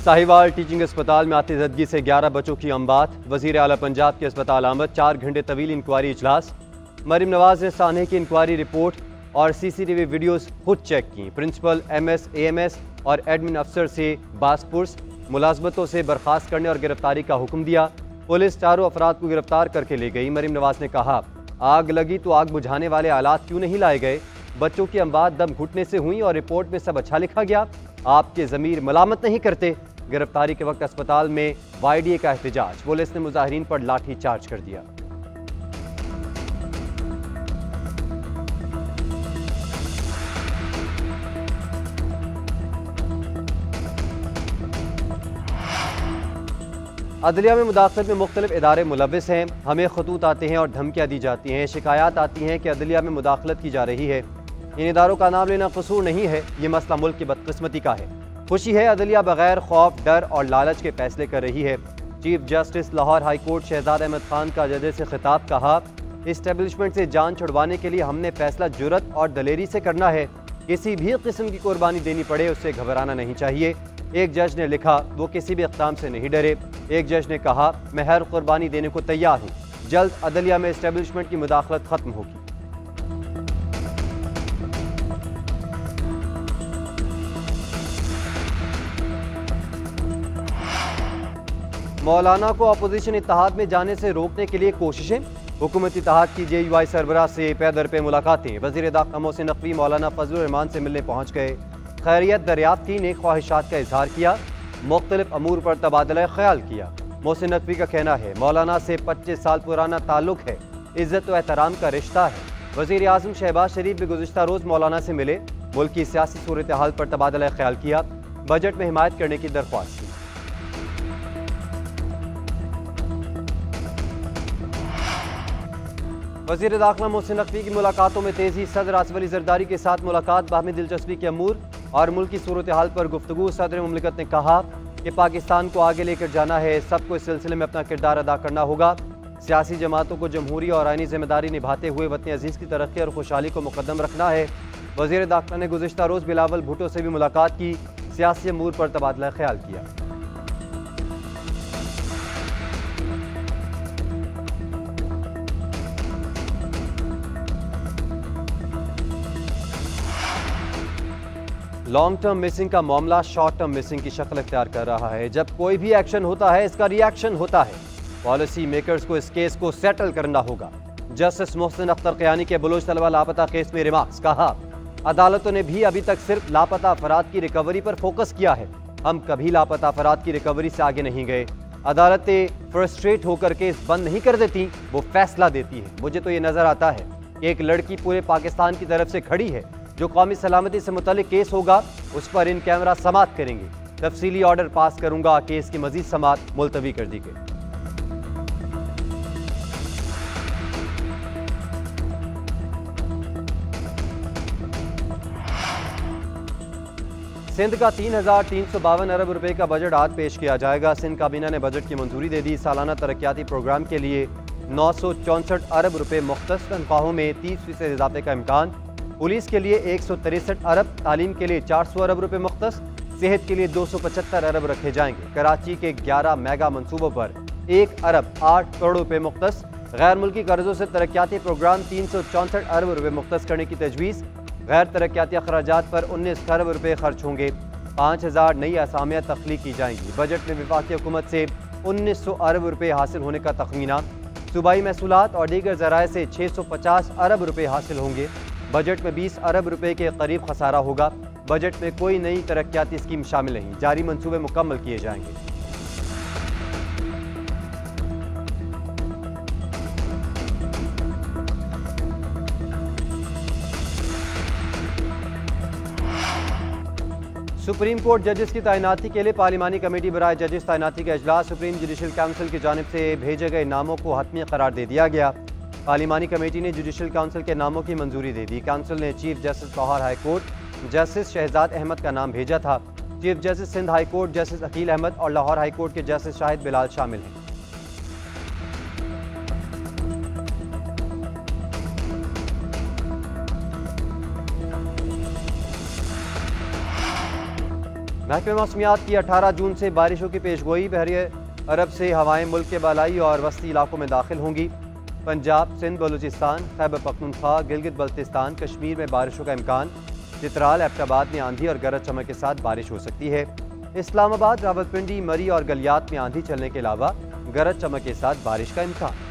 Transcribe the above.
Sahiwal teaching अस्पताल में आतिज़दगी से 11 बच्चों की अमवात। वज़ीर आला पंजाब के अस्पताल आमद। 4 घंटे तवील इंक्वायरी इजलास। मरीम नवाज ने सानहे की इंक्वायरी रिपोर्ट और CCTV वीडियोस खुद चेक की। प्रिंसिपल MS AMS और एडमिन अफसर से बासपुर्स, मुलाजमतों से बर्खास्त करने और गिरफ्तारी का हुक्म दिया। पुलिस चारों अफराद को गिरफ्तार करके ले गई। मरीम नवाज ने कहा, आग लगी तो आग बुझाने वाले आलात क्यों नहीं लाए गए? बच्चों की अमवात दम घुटने से हुई और रिपोर्ट में सब अच्छा लिखा गया। आपके ज़मीर मलामत नहीं करते। गिरफ्तारी के वक्त अस्पताल में YDA का एहतजाज। पुलिस ने मुजाहिरीन पर लाठी चार्ज कर दिया। अदलिया में मुदाखलत में मुख्तलिफ इदारे मुलविस हैं। हमें खतूत आते हैं और धमकियाँ दी जाती हैं, शिकायत आती हैं कि अदलिया में मुदाखलत की जा रही है। इन इदारों का नाम लेना कसूर नहीं है, ये मसला मुल्क की बदकिस्मती का है। खुशी है अदलिया बगैर खौफ, डर और लालच के फैसले कर रही है। Chief justice Lahore high court Shahzad Ahmad Khan का जजेस से खिताब। कहा, इस्टेब्लिशमेंट से जान छुड़वाने के लिए हमने फैसला जुर्रत और दलेरी से करना है। किसी भी किस्म की कुर्बानी देनी पड़े उससे घबराना नहीं चाहिए। एक जज ने लिखा, वो किसी भी इक़दाम से नहीं डरे। एक जज ने कहा, मैं हर कुर्बानी देने को तैयार हूँ। जल्द अदलिया में इस्टेब्लिशमेंट की मुदाखलत खत्म होगी। मौलाना को अपोजिशन इत्तेहाद में जाने से रोकने के लिए कोशिशें। हुकूमती इत्तेहाद की JUI सरबराह से पैदर पे मुलाकातें। वज़ीर दाखिला मोहसिन नकवी मौलाना फजलुर रहमान से मिलने पहुँच गए। खैरियत दरियाफ्त की, नेक ख्वाहिशात का इजहार किया। मुख्तलिफ अमूर पर तबादला ख्याल किया। मोहसिन नकवी का कहना है, मौलाना से 25 साल पुराना ताल्लुक है, इज्जत व एहतराम का रिश्ता है। वज़ीर आज़म शहबाज शरीफ भी गुज़िश्ता रोज़ मौलाना से मिले। मुल्क की सियासी सूरत हाल पर तबादला ख्याल किया। बजट में हिमायत करने की दरख्वास्त की। वज़ीर दाखिला मोहसिन नकवी की मुलाकातों में तेजी। सदर आसिफ अली जरदारी के साथ मुलाकात। बाहमी दिलचस्पी के अमूर और मुल्क की सूरत हाल पर गुफ्तगू। सदर मुमलिकत ने कहा कि पाकिस्तान को आगे लेकर जाना है, सबको इस सिलसिले में अपना किरदार अदा करना होगा। सियासी जमातों को जमहूरी और आईनी जिम्मेदारी निभाते हुए वतन अजीज़ की तरक्की और खुशहाली को मुकद्दम रखना है। वज़ीर दाखिला ने गुज़िश्ता रोज़ बिलावल भुट्टो से भी मुलाकात की। सियासी अमूर पर तबादला ख्याल किया। लॉन्ग टर्म मिसिंग का मामला शॉर्ट टर्म मिसिंग की शक्ल इख्तियार कर रहा है। जब कोई भी एक्शन होता है, इसका रिएक्शन होता है। पॉलिसी मेकर्स को इस केस को सेटल करना होगा। जस्टिस मोहसिन अख्तर क़यानी के बलोच तलबा लापता केस में रिमार्क्स। कहा, अदालतों ने भी अभी तक सिर्फ लापता अफराद की रिकवरी पर फोकस किया है। हम कभी लापता अफराद की रिकवरी से आगे नहीं गए। अदालतें फ्रस्ट्रेट होकर केस बंद नहीं कर देती, वो फैसला देती है। मुझे तो ये नजर आता है कि एक लड़की पूरे पाकिस्तान की तरफ से खड़ी है। जो कौमी सलामती से मुतालिक केस होगा उस पर इन कैमरा समात करेंगे। तफसीली ऑर्डर पास करूंगा। केस की मजीद समात मुलतवी कर दी गई। सिंध का 3,352 अरब रुपए का बजट आज पेश किया जाएगा। सिंध काबीना ने बजट की मंजूरी दे दी। सालाना तरक्याती प्रोग्राम के लिए 964 अरब रुपए मुख्तस तनख्वाहों में 30% इजाफे का इम्कान। पुलिस के लिए 163 अरब, तालीम के लिए 400 अरब रुपए मुख्तस, सेहत के लिए 275 अरब रखे जाएंगे। कराची के 11 मेगा मंसूबों पर 1 अरब 8 करोड़ रुपए मुख्तस। गैर मुल्की कर्जों से तरक्याती प्रोग्राम 364 अरब रुपए मुख्तस करने की तजवीज़। गैर तरक्याती अखराजात पर 19 अरब रुपए खर्च होंगे। 5000 नई असामियाँ तख्लीक की जाएंगी। बजट में वफाकी हुकूमत से 1900 अरब रुपए हासिल होने का तखमीना। सूबाई महसूलात और दीगर ज़राए से 650 अरब रुपए हासिल होंगे। बजट में 20 अरब रुपए के करीब खसारा होगा। बजट में कोई नई तरक्याती स्कीम शामिल नहीं। जारी मंसूबे मुकम्मल किए जाएंगे। सुप्रीम कोर्ट जजेस की तैनाती के लिए पार्लिमानी कमेटी बराए जजेस तैनाती का इजलास। सुप्रीम जुडिशल काउंसिल की जानिब से भेजे गए नामों को हतमी करार दे दिया गया। पार्लिमानी कमेटी ने जुडिशल काउंसिल के नामों की मंजूरी दे दी। काउंसिल ने chief justice Lahore high court justice Shahzad Ahmad का नाम भेजा था। Chief justice Sindh high court justice Aqeel Ahmad और लाहौर हाई कोर्ट के जस्टिस शाहिद बिलाल शामिल हैं। महकमे मौसमियात की 18 जून से बारिशों की पेशगोई। बहरी अरब से हवाएं मुल्क के बालाई और वस्ती इलाकों में दाखिल होंगी। पंजाब, सिंध, बलूचिस्तान, खैबर पख्तूनख्वा, गिलगित बल्तिस्तान, कश्मीर में बारिशों का इम्कान। चित्राल, एबटाबाद में आंधी और गरज चमक के साथ बारिश हो सकती है। इस्लामाबाद, रावलपिंडी, मरी और गलियात में आंधी चलने के अलावा गरज चमक के साथ बारिश का इम्कान।